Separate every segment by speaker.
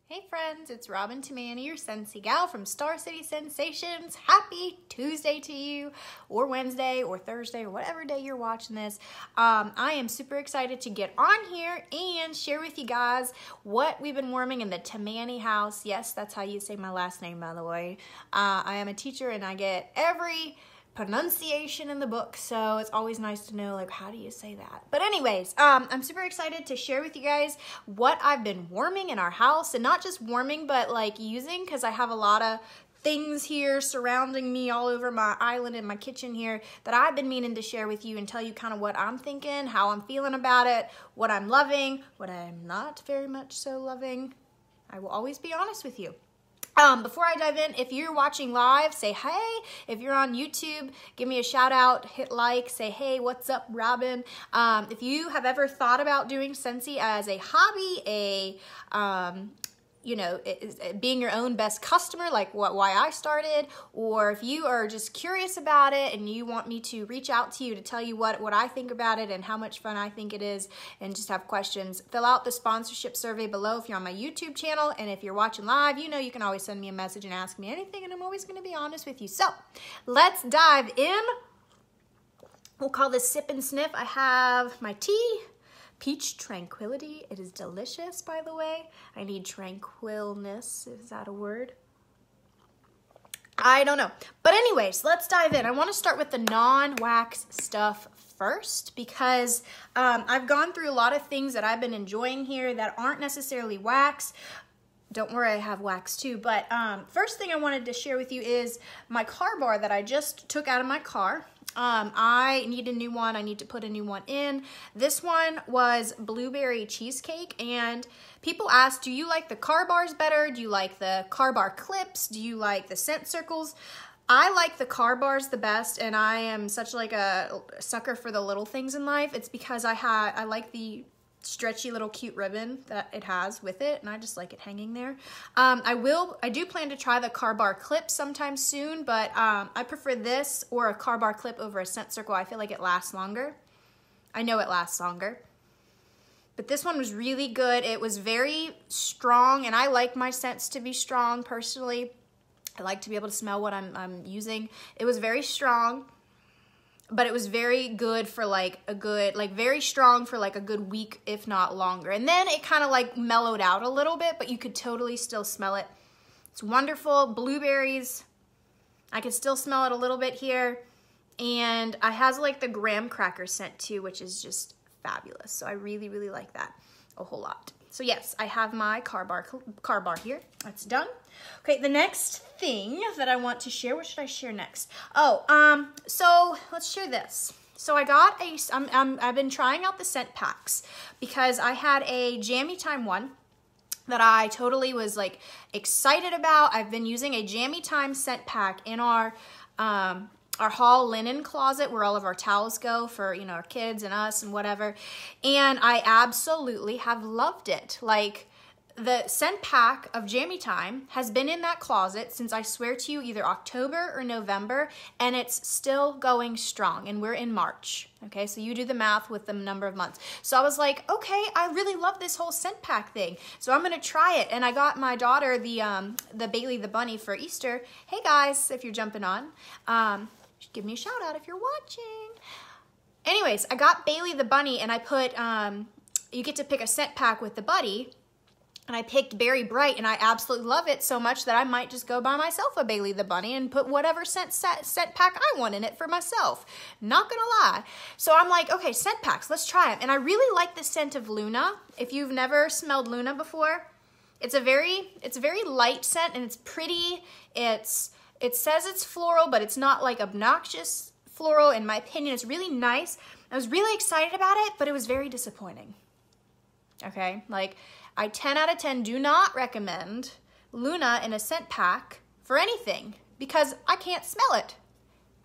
Speaker 1: Hey friends, it's Robin Tamagni, your Scentsy gal from Star City Sensations. Happy Tuesday to you, or Wednesday, or Thursday, or whatever day you're watching this. I am super excited to get on here and share with you guys what we've been warming in the Tamagni house. Yes, that's how you say my last name, by the way. I am a teacher and I get every pronunciation in the book, so it's always nice to know, like, how do you say that? But anyways, I'm super excited to share with you guys what I've been warming in our house, and not just warming, but like using, because I have a lot of things here surrounding me all over my island in my kitchen here that I've been meaning to share with you and tell you kind of what I'm thinking, how I'm feeling about it, what I'm loving, what I'm not very much so loving. I will always be honest with you. Before I dive in, if you're watching live, say hey. If you're on YouTube, give me a shout out, hit like, say hey, what's up, Robin? If you have ever thought about doing Scentsy as a hobby, being your own best customer, like why I started, or if you are just curious about it and you want me to reach out to you to tell you what I think about it and how much fun I think it is, and just have questions, fill out the sponsorship survey below if you're on my YouTube channel. And if you're watching live, you know you can always send me a message and ask me anything, and I'm always going to be honest with you. So let's dive in. We'll call this sip and sniff. I have my tea. Peach Tranquility. It is delicious, by the way. I need tranquilness. Is that a word? I don't know. But anyways, let's dive in. I want to start with the non-wax stuff first, because I've gone through a lot of things that I've been enjoying here that aren't necessarily wax. Don't worry, I have wax too. But first thing I wanted to share with you is my car bar that I just took out of my car. I need a new one. I need to put a new one in. This one was blueberry cheesecake, and people ask, do you like the car bars better? Do you like the car bar clips? Do you like the scent circles? I like the car bars the best, and I am such like a sucker for the little things in life. It's because I like the stretchy little cute ribbon that it has with it, and I just like it hanging there. I do plan to try the car bar clip sometime soon, but I prefer this or a car bar clip over a scent circle. I feel like it lasts longer. I know it lasts longer. But this one was really good. It was very strong, and I like my scents to be strong personally. I like to be able to smell what I'm using. It was very strong, but it was very good for very strong for like a good week, if not longer. And then it kind of like mellowed out a little bit, but you could totally still smell it. It's wonderful. Blueberries. I can still smell it a little bit here. And it has like the graham cracker scent too, which is just fabulous. So I really, really like that a whole lot. So yes, I have my car bar here. That's done. Okay, the next thing that I want to share, what should I share next? Oh, so let's share this. So I got I've been trying out the scent packs because I had a Jammy Time one that I totally was like excited about. I've been using a Jammy Time scent pack in our hall linen closet where all of our towels go for, you know, our kids and us and whatever. And I absolutely have loved it. Like, the scent pack of Jammy Time has been in that closet since, I swear to you, either October or November, and it's still going strong, and we're in March. Okay, so you do the math with the number of months. So I was like, okay, I really love this whole scent pack thing, so I'm gonna try it. And I got my daughter the Bailey the bunny for Easter. Hey guys, if you're jumping on, give me a shout out if you're watching. Anyways, I got Bailey the bunny, and I put, you get to pick a scent pack with the buddy, and I picked Berry Bright, and I absolutely love it so much that I might just go buy myself a Bailey the bunny and put whatever scent pack I want in it for myself. Not gonna lie. So I'm like, okay, scent packs, let's try them. And I really like the scent of Luna. If you've never smelled Luna before, it's a very light scent, and it's pretty. It says it's floral, but it's not like obnoxious floral. In my opinion, it's really nice. I was really excited about it, but it was very disappointing. Okay, like, I 10 out of 10 do not recommend Luna in a scent pack for anything because I can't smell it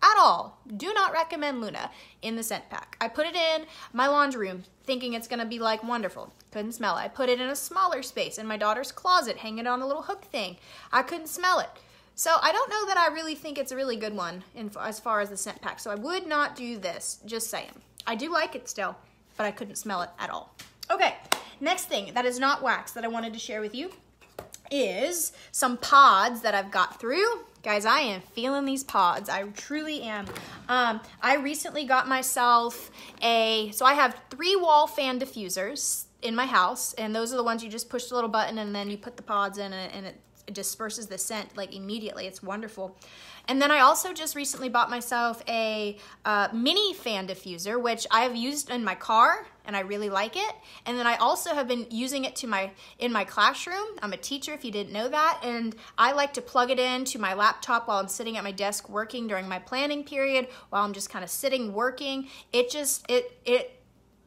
Speaker 1: at all. Do not recommend Luna in the scent pack. I put it in my laundry room thinking it's gonna be like wonderful. Couldn't smell it. I put it in a smaller space in my daughter's closet, hanging on a little hook thing. I couldn't smell it. So I don't know that I really think it's a really good one as far as the scent pack. So I would not do this, just saying. I do like it still, but I couldn't smell it at all. Okay, next thing that is not wax that I wanted to share with you is some pods that I've got through. Guys, I am feeling these pods. I truly am. I recently got myself so I have 3 wall fan diffusers in my house, and those are the ones you just push the little button and then you put the pods in and it disperses the scent like immediately. It's wonderful. And then I also just recently bought myself a mini fan diffuser, which I have used in my car and I really like it. And then I also have been using it in my classroom. I'm a teacher, if you didn't know that, and I like to plug it into my laptop while I'm sitting at my desk working during my planning period, while I'm just kind of sitting working.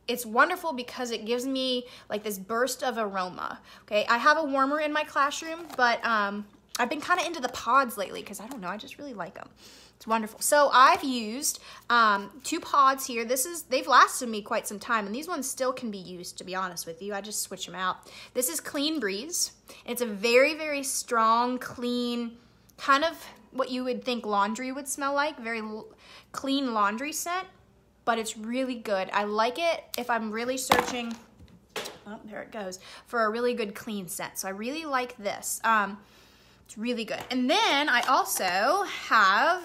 Speaker 1: It's wonderful because it gives me like this burst of aroma. Okay, I have a warmer in my classroom, but I've been kind of into the pods lately because I don't know, I just really like them. It's wonderful. So I've used 2 pods here. They've lasted me quite some time, and these ones still can be used, to be honest with you. I just switch them out. This is Clean Breeze. It's a very, very strong, clean, kind of what you would think laundry would smell like, very clean laundry scent, but it's really good. I like it if I'm really searching, oh, there it goes, for a really good clean scent. So I really like this. It's really good. And then I also have,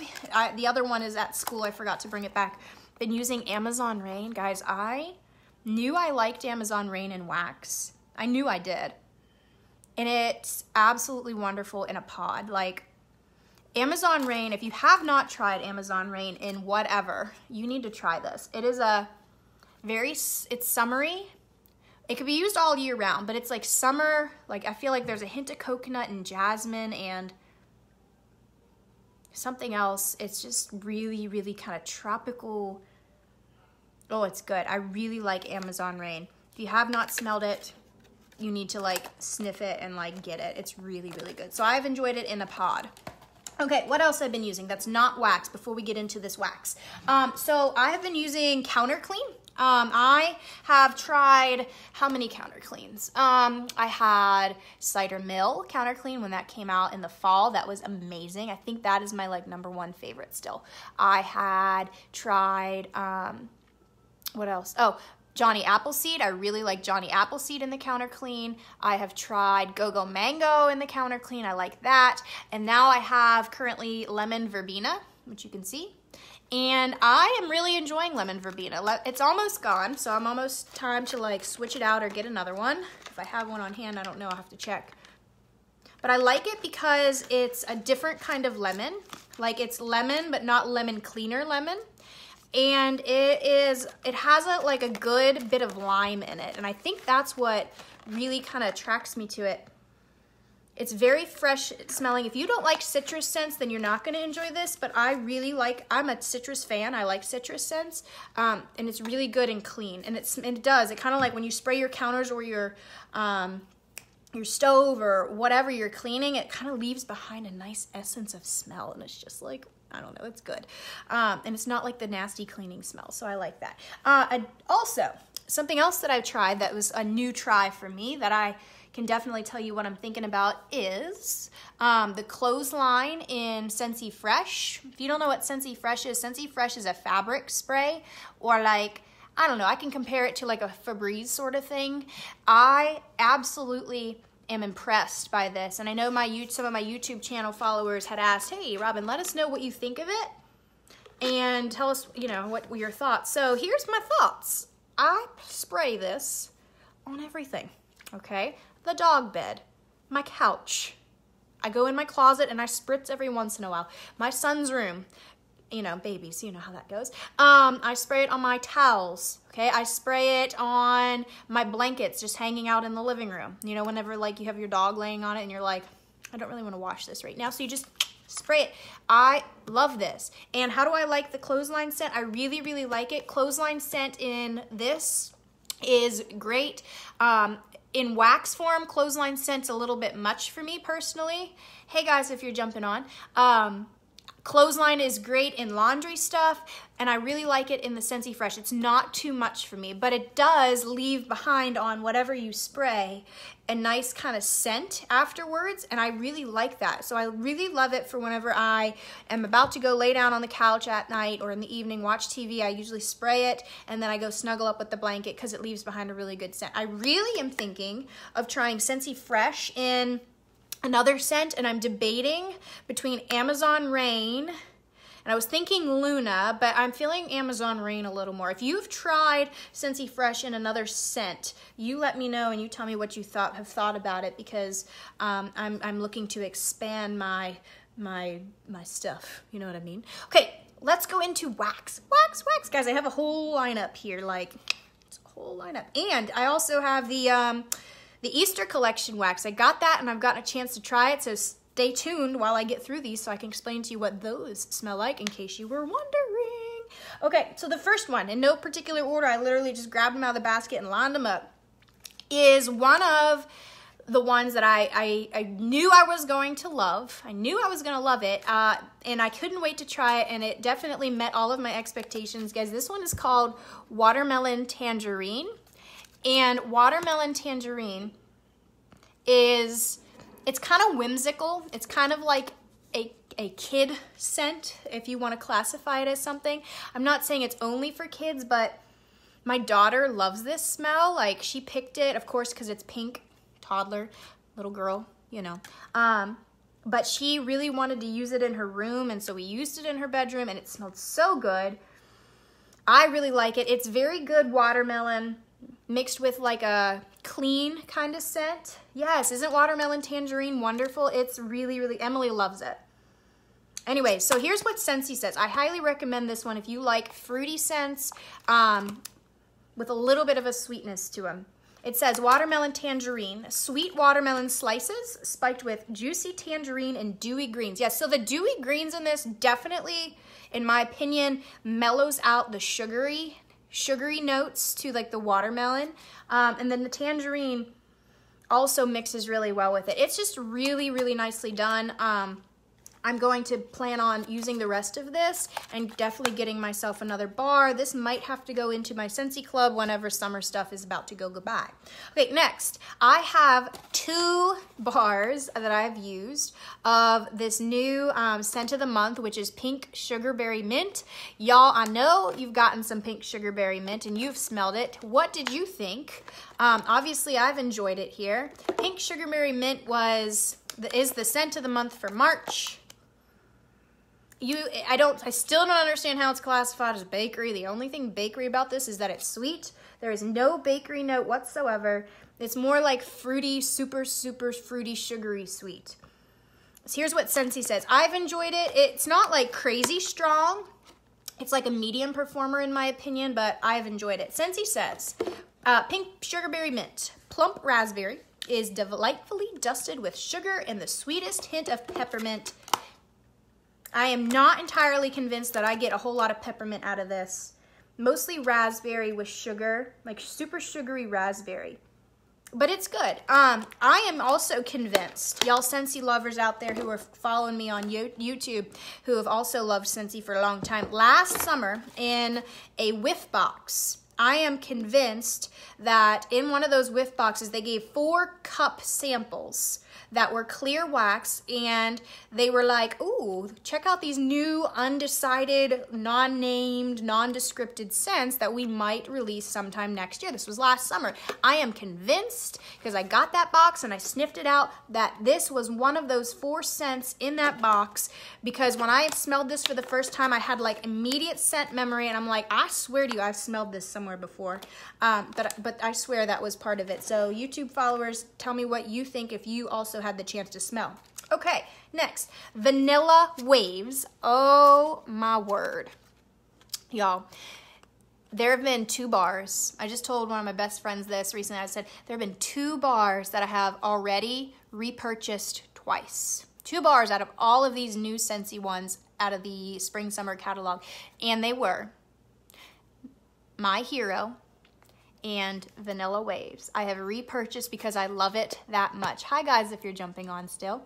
Speaker 1: the other one is at school. I forgot to bring it back. Been using Amazon Rain. Guys, I knew I liked Amazon Rain and wax. I knew I did. And it's absolutely wonderful in a pod. Like, Amazon Rain, if you have not tried Amazon Rain in whatever, you need to try this. It is it's summery. It could be used all year round, but it's like summer, like I feel like there's a hint of coconut and jasmine and something else. It's just really, really kind of tropical. Oh, it's good. I really like Amazon Rain. If you have not smelled it, you need to like sniff it and like get it. It's really, really good. So I've enjoyed it in a pod. Okay, what else I've been using that's not wax before we get into this wax? So I have been using Counter Clean. I have tried, how many counter cleans? I had Cider Mill Counter Clean when that came out in the fall. That was amazing. I think that is my like #1 favorite still. I had tried, what else? Oh, Johnny Appleseed. I really like Johnny Appleseed in the Counter Clean. I have tried Go-Go Mango in the Counter Clean. I like that. And now I have currently Lemon Verbena, which you can see. And I am really enjoying Lemon Verbena. It's almost gone, so I'm almost time to like switch it out or get another one. If I have one on hand, I don't know, I'll have to check. But I like it because it's a different kind of lemon. Like it's lemon, but not lemon cleaner lemon. And it has like a good bit of lime in it. And I think that's what really kind of attracts me to it. It's very fresh smelling. If you don't like citrus scents, then you're not going to enjoy this, but I really like, I'm a citrus fan. I like citrus scents, and it's really good and clean. And it kind of like when you spray your counters or your stove or whatever you're cleaning, it kind of leaves behind a nice essence of smell, and it's just like, I don't know, it's good. And it's not like the nasty cleaning smell, so I like that. Also, something else that I've tried that was a new try for me that I can definitely tell you what I'm thinking about is the Clothesline in Scentsy Fresh. If you don't know what Scentsy Fresh is a fabric spray, or like, I don't know, I can compare it to like a Febreze sort of thing. I absolutely am impressed by this, and I know some of my YouTube channel followers had asked, hey, Robin, let us know what you think of it, and tell us, you know, what were your thoughts. So here's my thoughts. I spray this on everything, okay? The dog bed, my couch. I go in my closet and I spritz every once in a while. My son's room, you know, babies, you know how that goes. I spray it on my towels, okay? I spray it on my blankets just hanging out in the living room. You know, whenever like you have your dog laying on it and you're like, I don't really want to wash this right now, so you just spray it. I love this. And how do I like the Clothesline scent? I really, really like it. Clothesline scent in this is great. In wax form, Clothesline scent's a little bit much for me personally. Hey guys, if you're jumping on. Clothesline is great in laundry stuff, and I really like it in the Scentsy Fresh. It's not too much for me, but it does leave behind on whatever you spray a nice kind of scent afterwards, and I really like that. So I really love it for whenever I am about to go lay down on the couch at night or in the evening, watch TV. I usually spray it, and then I go snuggle up with the blanket because it leaves behind a really good scent. I really am thinking of trying Scentsy Fresh in another scent, and I'm debating between Amazon Rain, and I was thinking Luna, but I'm feeling Amazon Rain a little more. If you've tried Scentsy Fresh in another scent, you let me know and you tell me what you have thought about it, because I'm looking to expand my stuff. You know what I mean? Okay, let's go into wax. Wax, guys. I have a whole lineup here, like it's a whole lineup, and I also have the Easter collection wax. I got that, and I've gotten a chance to try it, so stay tuned while I get through these so I can explain to you what those smell like in case you were wondering. Okay, so the first one, in no particular order, I literally just grabbed them out of the basket and lined them up, is one of the ones that I knew I was going to love. I knew I was going to love it, and I couldn't wait to try it, and it definitely met all of my expectations. Guys, this one is called Watermelon Tangerine, and Watermelon Tangerine it's kind of whimsical. It's kind of like a kid scent, if you want to classify it as something. I'm not saying it's only for kids, but my daughter loves this smell. Like, she picked it, of course, because it's pink, toddler, little girl, you know. But she really wanted to use it in her room, and so we used it in her bedroom, and it smelled so good. I really like it. It's very good watermelon mixed with like a clean kind of scent. Yes, isn't Watermelon Tangerine wonderful? It's really, Emily loves it. Anyway, so here's what Scentsy says. I highly recommend this one if you like fruity scents with a little bit of a sweetness to them. It says Watermelon Tangerine, sweet watermelon slices spiked with juicy tangerine and dewy greens. Yes, so the dewy greens in this definitely, in my opinion, mellows out the sugary notes to like the watermelon, and then the tangerine also mixes really well with it. It's just really nicely done. I'm going to plan on using the rest of this and definitely getting myself another bar. This might have to go into my Scentsy Club whenever summer stuff is about to go goodbye. Okay, next, I have 2 bars that I've used of this new scent of the month, which is Pink Sugarberry Mint. Y'all, I know you've gotten some Pink Sugarberry Mint and you've smelled it. What did you think? Obviously, I've enjoyed it here. Pink Sugarberry Mint is the scent of the month for March. I still don't understand how it's classified as bakery. The only thing bakery about this is that it's sweet. There is no bakery note whatsoever. It's more like fruity, super fruity, sugary sweet. So here's what Scentsy says. I've enjoyed it. It's not like crazy strong. It's like a medium performer in my opinion, but I've enjoyed it. Scentsy says, Pink Sugarberry Mint, plump raspberry, is delightfully dusted with sugar and the sweetest hint of peppermint. I am not entirely convinced that I get a whole lot of peppermint out of this. Mostly raspberry with sugar, like super sugary raspberry. But it's good. I am also convinced, y'all Scentsy lovers out there who are following me on YouTube, who have also loved Scentsy for a long time. Last summer, in a whiff box, I am convinced that in one of those whiff boxes, they gave 4 cup samples that were clear wax, and they were like, ooh, check out these new undecided, non-named, non-descripted scents that we might release sometime next year. This was last summer. I am convinced, because I got that box and I sniffed it out, that this was one of those 4 scents in that box, because when I had smelled this for the first time, I had like immediate scent memory, and I'm like, I swear to you, I've smelled this somewhere before, but I swear that was part of it. So YouTube followers, tell me what you think if you also had the chance to smell. Okay, next, Vanilla Waves. Oh my word. Y'all, there have been 2 bars. I just told one of my best friends this recently. I said, there have been 2 bars that I have already repurchased twice. 2 bars out of all of these new Scentsy ones out of the spring summer catalog. And they were My Hero and Vanilla Waves. I have repurchased because I love it that much. Hi guys, if you're jumping on still.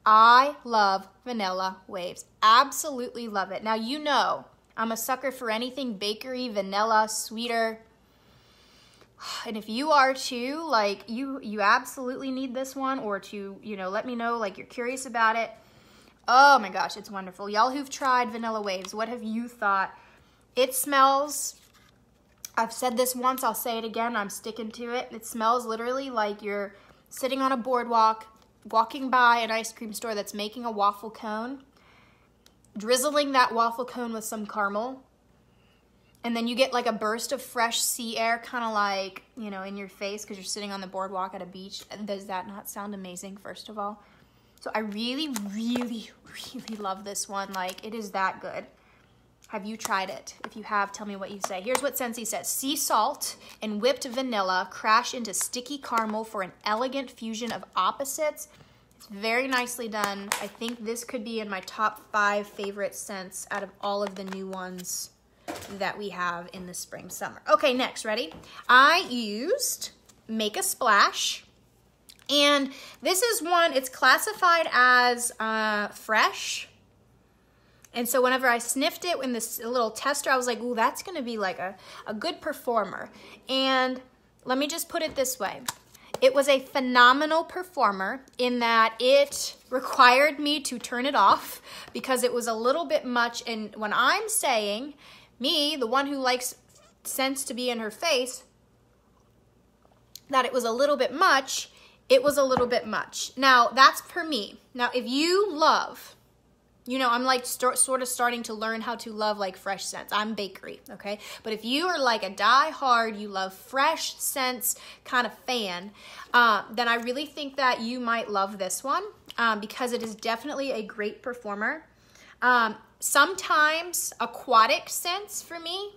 Speaker 1: I love Vanilla Waves. Absolutely love it. Now you know I'm a sucker for anything bakery, vanilla, sweeter. And if you are too, like you absolutely need this one, or to, you know, let me know like you're curious about it. Oh my gosh, it's wonderful. Y'all who've tried Vanilla Waves, what have you thought? It smells, I've said this once, I'll say it again, I'm sticking to it. It smells literally like you're sitting on a boardwalk, walking by an ice cream store that's making a waffle cone, drizzling that waffle cone with some caramel, and then you get like a burst of fresh sea air, kind of like, you know, in your face because you're sitting on the boardwalk at a beach. Does that not sound amazing, first of all? So I really, really, really love this one. Like, it is that good. Have you tried it? If you have, tell me what you say. Here's what Scentsy says. Sea salt and whipped vanilla crash into sticky caramel for an elegant fusion of opposites. It's very nicely done. I think this could be in my top 5 favorite scents out of all of the new ones that we have in the spring, summer. Okay, next, ready? I used Make a Splash. And this is one, it's classified as fresh. And so whenever I sniffed it in this little tester, I was like, ooh, that's gonna be like a good performer. And let me just put it this way. It was a phenomenal performer in that it required me to turn it off because it was a little bit much. And when I'm saying, me, the one who likes scents to be in her face, that it was a little bit much, it was a little bit much. Now, that's for me. Now, if you love, you know, I'm like sort of starting to learn how to love like fresh scents. I'm bakery, okay? But if you are like a die-hard, you love fresh scents kind of fan, then I really think that you might love this one because it is definitely a great performer. Sometimes aquatic scents for me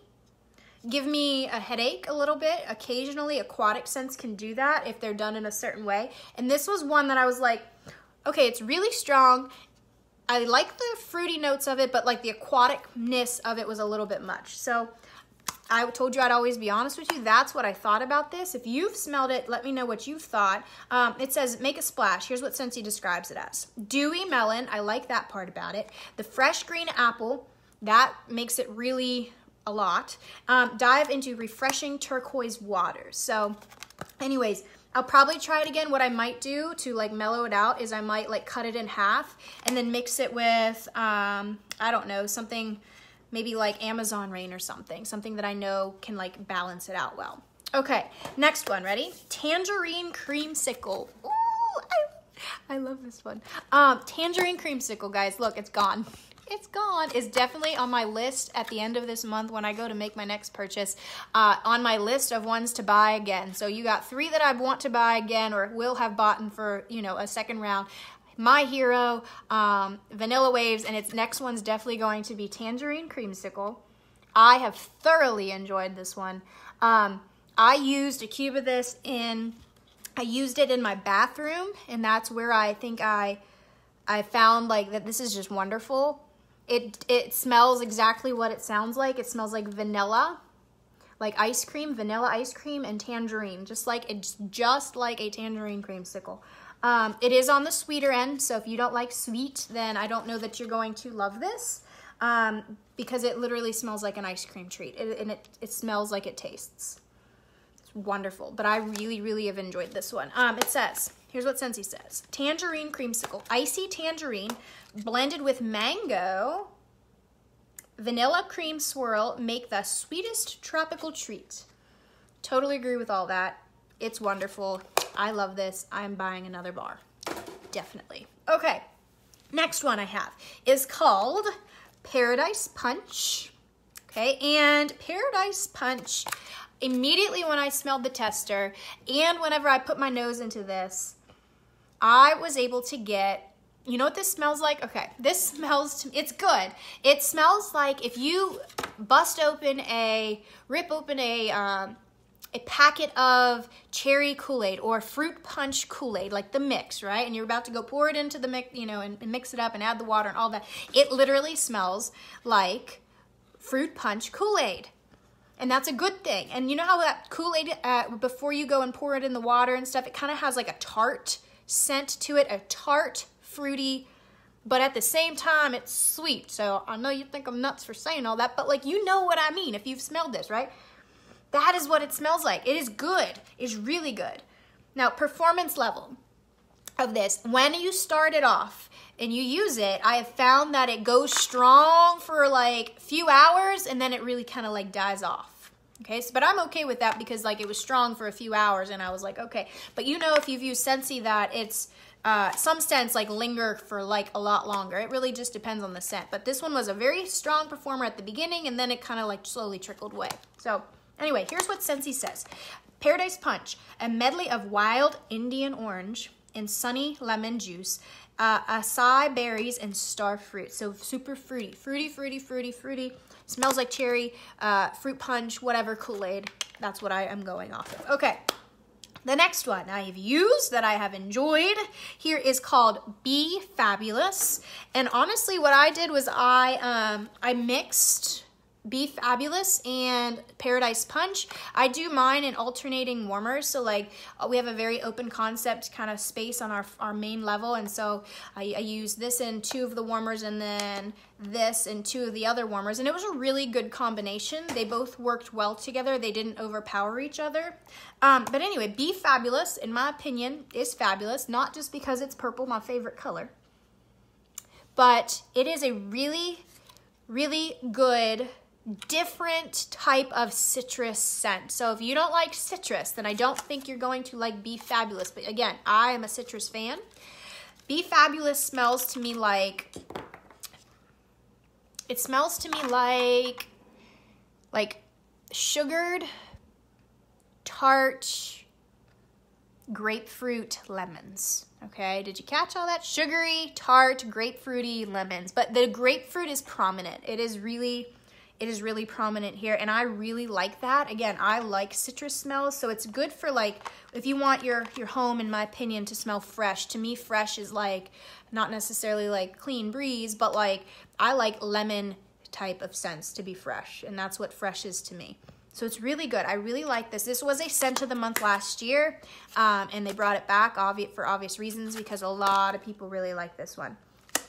Speaker 1: give me a headache a little bit. Occasionally aquatic scents can do that if they're done in a certain way. And this was one that I was like, okay, it's really strong. I like the fruity notes of it, but like the aquaticness of it was a little bit much. So I told you I'd always be honest with you. That's what I thought about this. If you've smelled it, let me know what you've thought. It says, make a splash. Here's what Scentsy describes it as. Dewy melon, I like that part about it. The fresh green apple, that makes it really a lot. Dive into refreshing turquoise water. So anyways, I'll probably try it again. What I might do to like mellow it out is I might like cut it in half and then mix it with, I don't know, something maybe like Amazon Rain or something that I know can like balance it out well. Okay, next one, ready? Tangerine Creamicle. Ooh, I love this one. Tangerine Creamicle, guys, look, it's gone. It's gone. It's definitely on my list at the end of this month when I go to make my next purchase, on my list of ones to buy again. So you got 3 that I want to buy again or will have bought for, you know, a second round. My Hero, Vanilla Waves, and its next one's definitely going to be Tangerine Creamicle. I have thoroughly enjoyed this one. I used a cube of this I used it in my bathroom, and that's where I think I found like that this is just wonderful. It smells exactly what it sounds like. It smells like vanilla, like ice cream, vanilla ice cream, and tangerine, just like a Tangerine Creamicle. It is on the sweeter end, so if you don't like sweet, then I don't know that you're going to love this because it literally smells like an ice cream treat, and it smells like it tastes. It's wonderful, but I really, really have enjoyed this one. It says, here's what Scentsy says. Tangerine Creamicle, icy tangerine blended with mango, vanilla cream swirl, make the sweetest tropical treat. Totally agree with all that. It's wonderful. I love this. I'm buying another bar. Definitely. Okay, next one I have is called Paradise Punch. Okay, and Paradise Punch, immediately when I smelled the tester and whenever I put my nose into this, I was able to get, you know what this smells like? Okay, this smells, it's good. It smells like if you rip open a packet of cherry Kool-Aid or fruit punch Kool-Aid, like the mix, right? And you're about to go pour it into the mix, you know, and mix it up and add the water and all that. It literally smells like fruit punch Kool-Aid. And that's a good thing. And you know how that Kool-Aid, before you go and pour it in the water and stuff, it kind of has like a tart scent to it, a tart, fruity, but at the same time, it's sweet. So I know you think I'm nuts for saying all that, but like, you know what I mean if you've smelled this, right? That is what it smells like. It is good. It's really good. Now, performance level of this, when you start it off and you use it, I have found that it goes strong for like a few hours and then it really kind of like dies off. Okay, so, but I'm okay with that because like it was strong for a few hours and I was like, okay. But you know, if you've used Scentsy, that it's some scents like linger for like a lot longer. It really just depends on the scent. But this one was a very strong performer at the beginning, and then it kind of like slowly trickled away. So anyway, here's what Scentsy says. Paradise Punch, a medley of wild Indian orange and sunny lemon juice, acai berries, and star fruit. So super fruity, fruity. Smells like cherry, fruit punch, whatever, Kool-Aid. That's what I am going off of. Okay. The next one I have used that I have enjoyed here is called Be Fabulous. And honestly, what I did was I mixed Be Fabulous and Paradise Punch. I do mine in alternating warmers. So like we have a very open concept kind of space on our main level. And so I use this in 2 of the warmers and then this in 2 of the other warmers. And it was a really good combination. They both worked well together. They didn't overpower each other. But anyway, Be Fabulous, in my opinion, is fabulous. Not just because it's purple, my favorite color. But it is a really, really good different type of citrus scent. So if you don't like citrus, then I don't think you're going to like Be Fabulous. But again, I am a citrus fan. Be Fabulous smells to me like, it smells to me like sugared, tart, grapefruit lemons. Okay, did you catch all that? Sugary, tart, grapefruity lemons. But the grapefruit is prominent. It is really prominent here, and I really like that. Again, I like citrus smells, so it's good for like, if you want your home, in my opinion, to smell fresh. To me, fresh is like, not necessarily like clean breeze, but like, I like lemon type of scents to be fresh, and that's what fresh is to me. So it's really good. I really like this. This was a scent of the month last year, and they brought it back for obvious reasons, because a lot of people really like this one.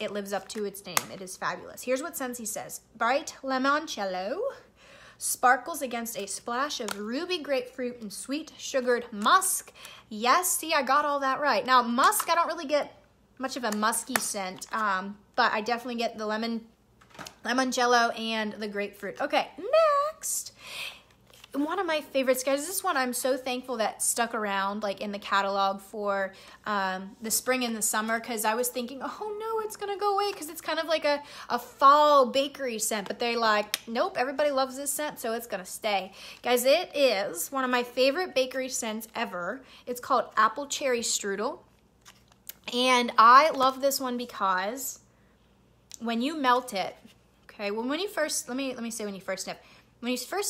Speaker 1: It lives up to its name. It is fabulous. Here's what Scentsy says. Bright limoncello sparkles against a splash of ruby grapefruit and sweet sugared musk. Yes, see, I got all that right. Now, musk, I don't really get much of a musky scent, but I definitely get the limoncello and the grapefruit. Okay, next. One of my favorites, guys, this one I'm so thankful that stuck around like in the catalog for the spring and the summer, because I was thinking, oh no, it's gonna go away because it's kind of like a fall bakery scent, but they're like, nope, everybody loves this scent, so it's gonna stay. Guys, it is one of my favorite bakery scents ever. It's called Apple Cherry Strudel, and I love this one because when you melt it, okay, well, when you first, let me say when you first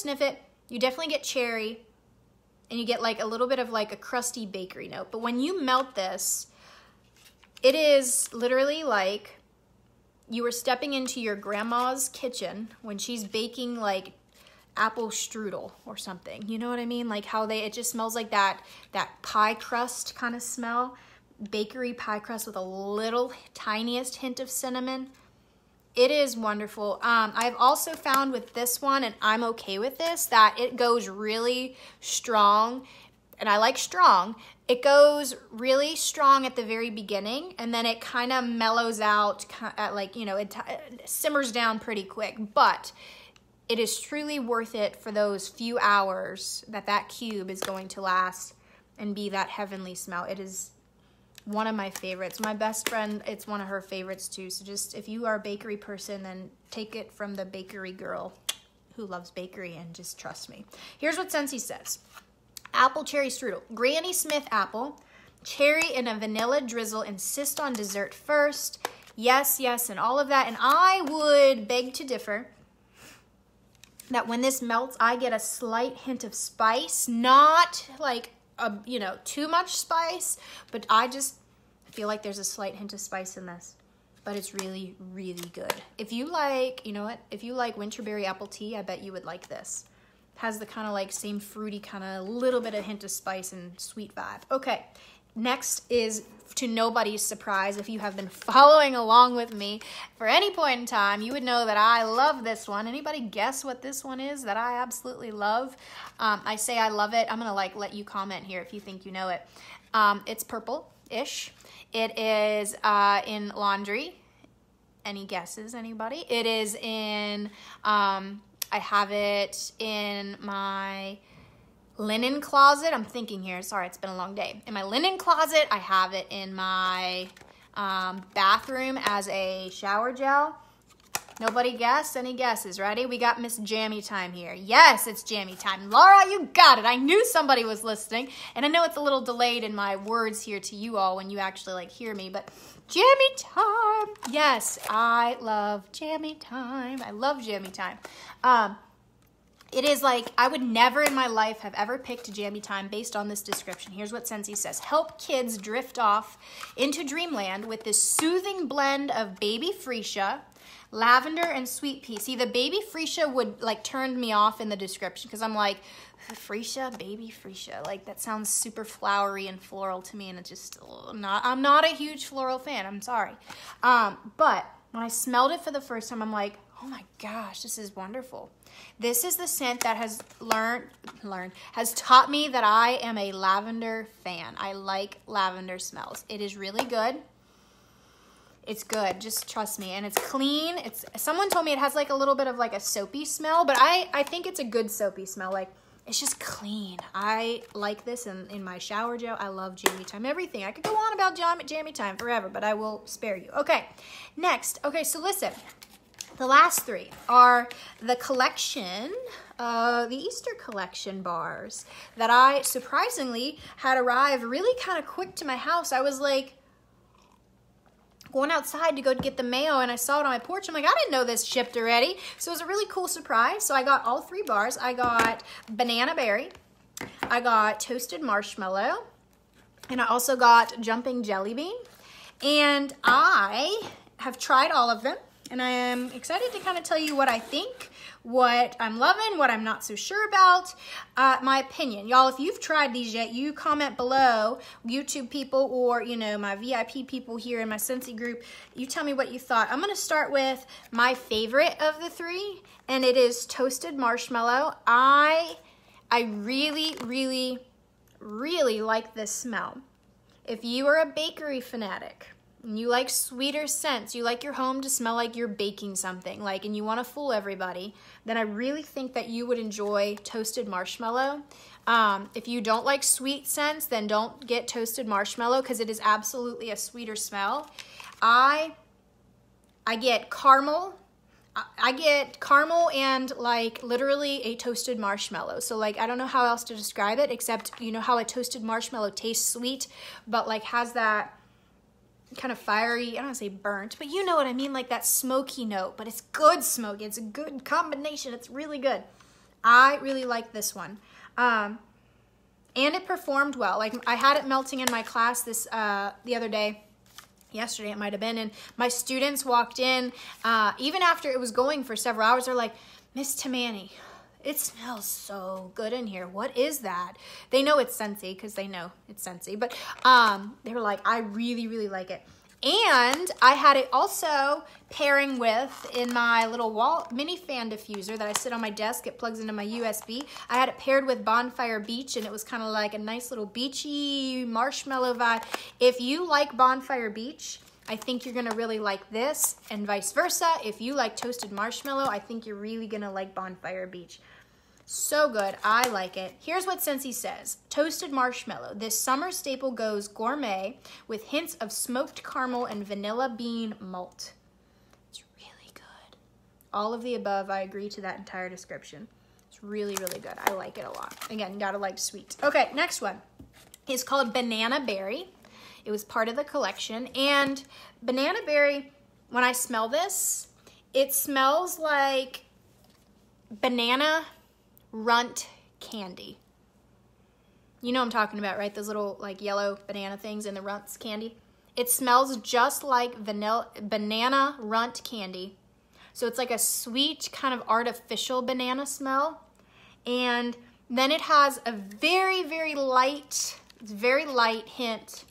Speaker 1: sniff it, you definitely get cherry, and you get like a little bit of like a crusty bakery note. But when you melt this, it is literally like you were stepping into your grandma's kitchen when she's baking like apple strudel or something. You know what I mean? Like how it just smells like that pie crust kind of smell. Bakery pie crust with a little tiniest hint of cinnamon. It is wonderful. I've also found with this one, and I'm okay with this, that it goes really strong, and I like strong. It goes really strong at the very beginning, and then it kind of mellows out, like, you know, it simmers down pretty quick, but it is truly worth it for those few hours that cube is going to last and be that heavenly smell. It is one of my favorites. My best friend, it's one of her favorites too. So just, if you are a bakery person, then take it from the bakery girl who loves bakery, and just trust me. Here's what Scentsy says. Apple Cherry Strudel. Granny Smith apple, cherry and a vanilla drizzle, insist on dessert first. Yes, yes, and all of that. And I would beg to differ that when this melts, I get a slight hint of spice, not like you know, too much spice, but I just feel like there's a slight hint of spice in this, but it's really, really good. If you like, you know what, if you like winterberry apple tea, I bet you would like this. It has the kind of like same fruity kind of little bit of hint of spice and sweet vibe. Okay, next is, to nobody's surprise, if you have been following along with me for any point in time, you would know that I love this one. Anybody guess what this one is that I absolutely love? I say I love it. I'm gonna like let you comment here if you think you know it. It's purple-ish. It is in laundry. Any guesses, anybody? It is in, I have it in my linen closet. I'm thinking here, sorry, it's been a long day. In my linen closet, I have it in my bathroom as a shower gel. Nobody guessed? Any guesses? Ready? We got Miss Jammy Time here. Yes, it's Jammy Time. Laura, you got it. I knew somebody was listening. And I know it's a little delayed in my words here to you all when you actually like hear me, but Jammy Time. Yes, I love Jammy Time. I love Jammy Time. It is like, I would never in my life have ever picked Jammy Time based on this description. Here's what Scentsy says. Help kids drift off into dreamland with this soothing blend of baby freesia, lavender, and sweet pea. See, the baby freesia would like turned me off in the description because I'm like, freesia, baby freesia. Like that sounds super flowery and floral to me, and it just, I'm not a huge floral fan. I'm sorry. But when I smelled it for the first time, I'm like, oh my gosh, this is wonderful. This is the scent that has has taught me that I am a lavender fan. I like lavender smells. It is really good. It's good, just trust me. And it's clean. Someone told me it has like a little bit of like a soapy smell, but I think it's a good soapy smell. Like it's just clean. I like this in my shower gel. I love Jammy Time, everything. I could go on about Jammy Time forever, but I will spare you. Okay, next. Okay, so listen. The last three are the collection, the Easter collection bars that I surprisingly had arrive really kind of quick to my house. I was like going outside to go get the mail and I saw it on my porch. I'm like, I didn't know this shipped already. So it was a really cool surprise. So I got all three bars. I got banana berry, I got toasted marshmallow, and I also got jumping jelly bean. And I have tried all of them. And I am excited to kind of tell you what I think, what I'm loving, what I'm not so sure about, my opinion. Y'all, if you've tried these yet, you comment below, YouTube people or, you know, my VIP people here in my Scentsy group. You tell me what you thought. I'm going to start with my favorite of the three, and it is toasted marshmallow. I really, really, really like this smell. If you are a bakery fanatic, and you like sweeter scents, you like your home to smell like you're baking something, like, and you want to fool everybody, then I really think that you would enjoy toasted marshmallow. If you don't like sweet scents, then don't get toasted marshmallow because it is absolutely a sweeter smell. I get caramel. I get caramel and like literally a toasted marshmallow. So like, I don't know how else to describe it except, you know how a toasted marshmallow tastes sweet, but like has that kind of fiery, I don't want to say burnt, but you know what I mean, like that smoky note, but it's good smoky. It's a good combination. It's really good. I really like this one. And it performed well. Like I had it melting in my class the other day. Yesterday it might have been, and my students walked in, even after it was going for several hours, they're like, Miss Tamagni, it smells so good in here. What is that? They know it's Scentsy because they know it's Scentsy. But they were like, I really, really like it. And I had it also pairing with, in my little mini fan diffuser that I sit on my desk, it plugs into my USB. I had it paired with Bonfire Beach, and it was kind of like a nice little beachy marshmallow vibe. If you like Bonfire Beach, I think you're gonna really like this, and vice versa. If you like toasted marshmallow, I think you're really gonna like Bonfire Beach. So good, I like it. Here's what Scentsy says. Toasted marshmallow. This summer staple goes gourmet with hints of smoked caramel and vanilla bean malt. It's really good. All of the above, I agree to that entire description. It's really, really good. I like it a lot. Again, gotta like sweet. Okay, next one is called Banana Berry. It was part of the collection. And Banana Berry, when I smell this, it smells like banana runt candy. You know what I'm talking about, right? Those little like yellow banana things in the runts candy. It smells just like banana runt candy. So it's like a sweet kind of artificial banana smell. And then it has a very, very light hint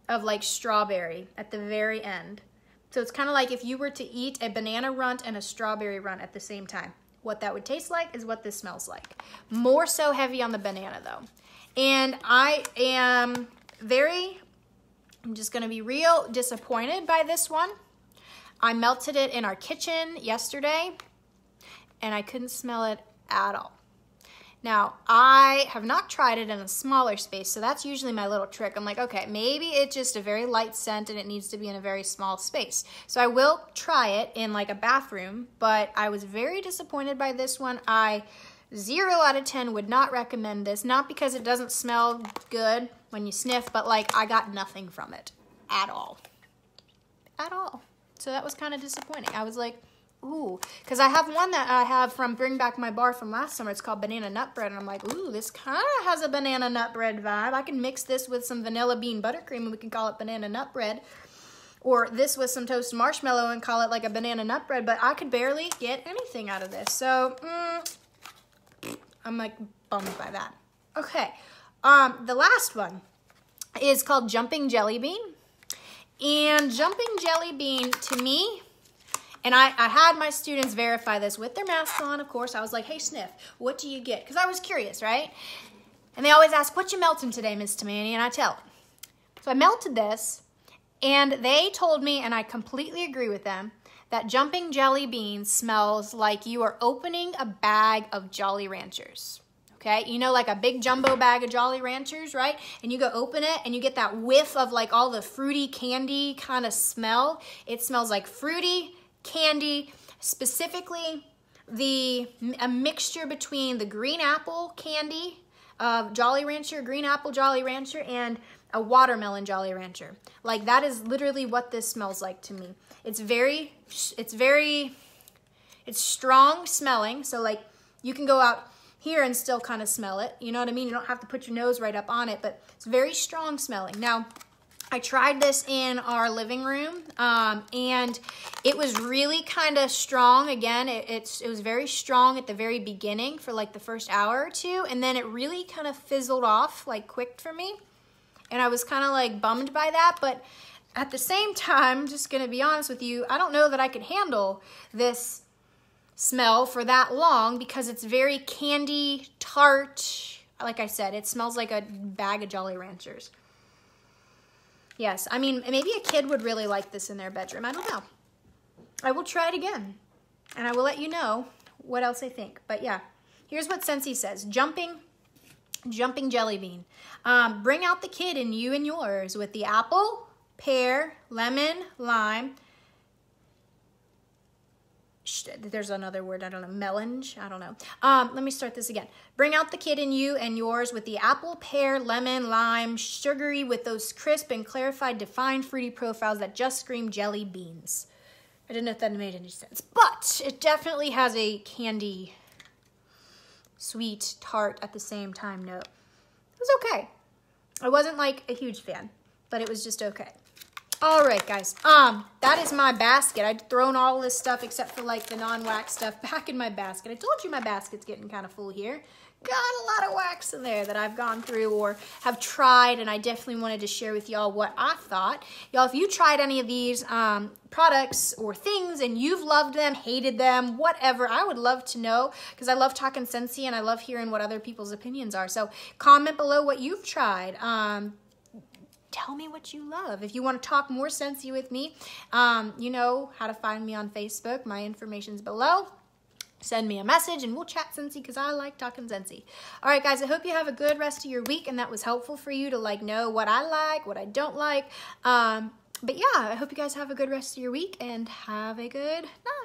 Speaker 1: of like strawberry at the very end. So it's kind of like if you were to eat a banana runt and a strawberry runt at the same time. What that would taste like is what this smells like. More so heavy on the banana though. And I am I'm just gonna be real disappointed by this one. I melted it in our kitchen yesterday and I couldn't smell it at all. Now, I have not tried it in a smaller space, so that's usually my little trick. I'm like, okay, maybe it's just a very light scent and it needs to be in a very small space. So I will try it in like a bathroom, but I was very disappointed by this one. 0 out of 10 would not recommend this, not because it doesn't smell good when you sniff, but like I got nothing from it at all. At all. So that was kind of disappointing. I was like, ooh, because I have one that I have from Bring Back My Bar from last summer. It's called Banana Nut Bread, and I'm like, ooh, this kind of has a banana nut bread vibe. I can mix this with some vanilla bean buttercream, and we can call it banana nut bread. Or this with some toasted marshmallow and call it like a banana nut bread, but I could barely get anything out of this. So, I'm like bummed by that. Okay, the last one is called Jumping Jelly Bean. And Jumping Jelly Bean, to me, and I had my students verify this with their masks on, of course. I was like, hey, sniff, what do you get? Because I was curious, right? And they always ask, what you melting today, Miss Tamagni? And I tell them. So I melted this, and they told me, and I completely agree with them, that Jumping Jelly Bean smells like you are opening a bag of Jolly Ranchers. Okay, you know, like a big jumbo bag of Jolly Ranchers, right? And you go open it and you get that whiff of like all the fruity candy kind of smell. It smells like fruity candy, specifically a mixture between the green apple candy of Jolly Rancher, green apple Jolly Rancher, and a watermelon Jolly Rancher. Like that is literally what this smells like to me. It's strong smelling. So like you can go out here and still kind of smell it. You know what I mean? You don't have to put your nose right up on it, but it's very strong smelling. Now, I tried this in our living room, and it was really kind of strong. Again, it was very strong at the very beginning for like the first hour or two, and then it really kind of fizzled off like quick for me. And I was kind of like bummed by that, but at the same time, just gonna be honest with you, I don't know that I could handle this smell for that long because it's very candy, tart. Like I said, it smells like a bag of Jolly Ranchers. Yes, I mean, maybe a kid would really like this in their bedroom. I don't know. I will try it again, and I will let you know what else I think. But yeah, here's what Scentsy says. Jumping Jelly Bean. Bring out the kid in you and yours with the apple, pear, lemon, lime. There's another word, I don't know, melange, I don't know. Let me start this again. Bring out the kid in you and yours with the apple, pear, lemon, lime, sugary with those crisp and clarified, defined fruity profiles that just scream jelly beans. I didn't know if that made any sense, but it definitely has a candy, sweet, tart at the same time note. It was okay. I wasn't like a huge fan, but it was just okay. All right, guys, that is my basket. I'd thrown all this stuff except for like the non-wax stuff back in my basket. I told you my basket's getting kind of full here. Got a lot of wax in there that I've gone through or have tried, and I definitely wanted to share with y'all what I thought. Y'all, if you tried any of these products or things and you've loved them, hated them, whatever, I would love to know because I love talking Scentsy and I love hearing what other people's opinions are. So comment below what you've tried. Tell me what you love. If you want to talk more Scentsy with me, you know how to find me on Facebook. My information's below. Send me a message and we'll chat Scentsy because I like talking Scentsy. All right, guys, I hope you have a good rest of your week and that was helpful for you to like know what I like, what I don't like. But yeah, I hope you guys have a good rest of your week and have a good night.